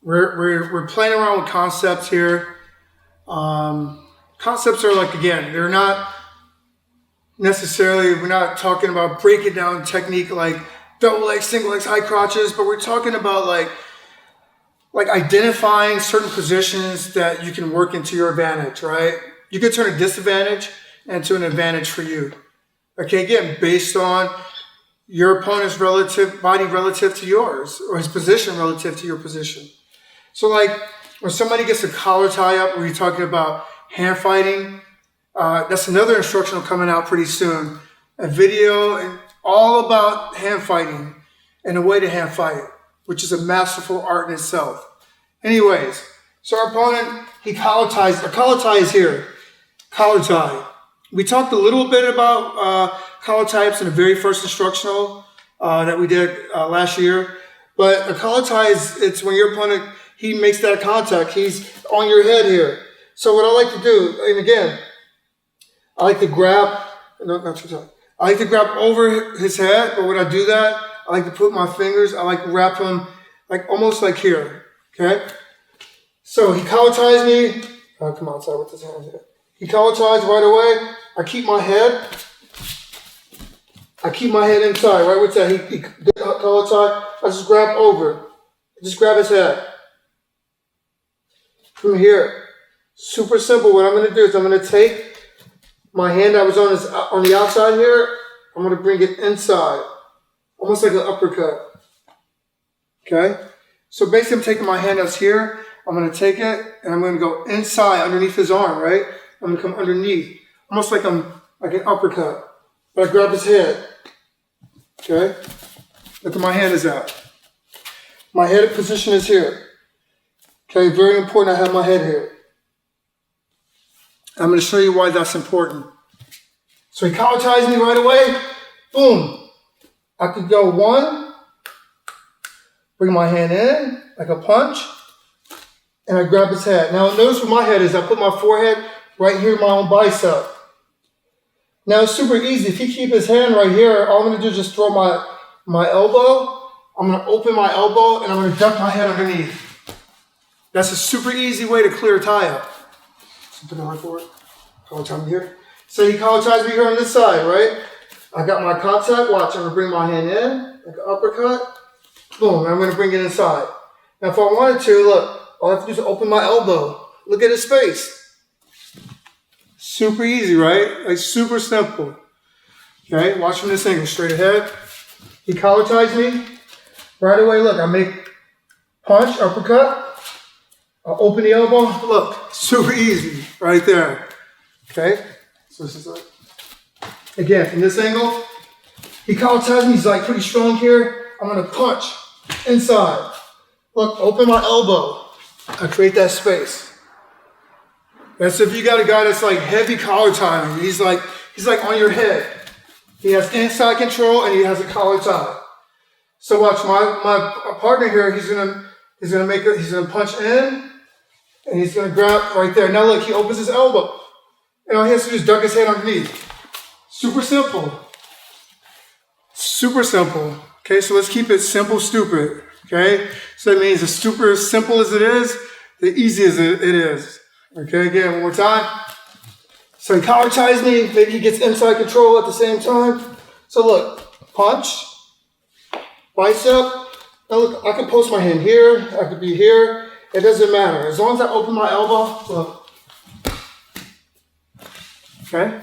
We're playing around with concepts here. Concepts are like, again, they're not necessarily, we're not talking about breaking down technique like double legs, single legs, high crotches, but we're talking about like identifying certain positions that you can work into your advantage, right? You could turn a disadvantage into an advantage for you. Okay, again, based on your opponent's body relative to yours, or his position relative to your position. So like when somebody gets a collar tie up, where you're talking about hand fighting, that's another instructional coming out pretty soon. A video and all about hand fighting and a way to hand fight, which is a masterful art in itself. Anyways, so our opponent, he collar ties. A collar tie is here. Collar tie. We talked a little bit about collar types in the very first instructional that we did last year. But a collar tie it's when your opponent, he makes that contact. He's on your head here. So what I like to do, and again, I like to grab, not too tight. I like to grab over his head, but when I do that, I like to put my fingers, I like to wrap him like almost like here, okay? So he collar ties me. I'll come outside with this hand here. He collar ties right away. I keep my head inside, right with that. He collar tie. I just grab over. Just grab his head. From here. Super simple. What I'm going to do is I'm going to take my hand that was on the outside here. I'm going to bring it inside. Almost like an uppercut. Okay? So basically I'm taking my hand that's here. I'm going to take it and I'm going to go inside underneath his arm, right? I'm going to come underneath. Almost like I'm like an uppercut. But I grab his head. Okay? Look where my hand is at. My head position is here. Okay, very important I have my head here. I'm going to show you why that's important. So he collar ties me right away. Boom. I could go one. Bring my hand in like a punch. And I grab his head. Now notice where my head is. I put my forehead right here in my own bicep. Now it's super easy. If he keep his hand right here, all I'm going to do is just throw my elbow. I'm going to open my elbow and I'm going to duck my head underneath. That's a super easy way to clear a tie-up. So put it right forward. Collar tie me here. So he collar ties me here on this side, right? I got my contact. Watch, I'm going to bring my hand in, like an uppercut. Boom, I'm going to bring it inside. Now if I wanted to, look, all I have to do is open my elbow. Look at his face. Super easy, right? Like super simple. Okay, watch from this angle, straight ahead. He collar ties me. Right away, look, I make punch, uppercut. I'll open the elbow. Look, super easy right there. Okay? So this is like, again, from this angle, he collar ties me. He's like pretty strong here. I'm going to punch inside. Look, open my elbow. I create that space. That's if you got a guy that's like heavy collar tying. He's like on your head. He has inside control and he has a collar tie. So watch my partner here. He's gonna punch in and he's gonna grab right there. Now look, he opens his elbow. And all he has to do is duck his head underneath. Super simple. Super simple. Okay, so let's keep it simple, stupid. Okay, so that means as super simple as it is, the easy as it is. Okay, again, one more time. So he collar ties me, maybe he gets inside control at the same time. So look, punch, bicep. Now look, I can post my hand here, I could be here. It doesn't matter. As long as I open my elbow, look. Okay?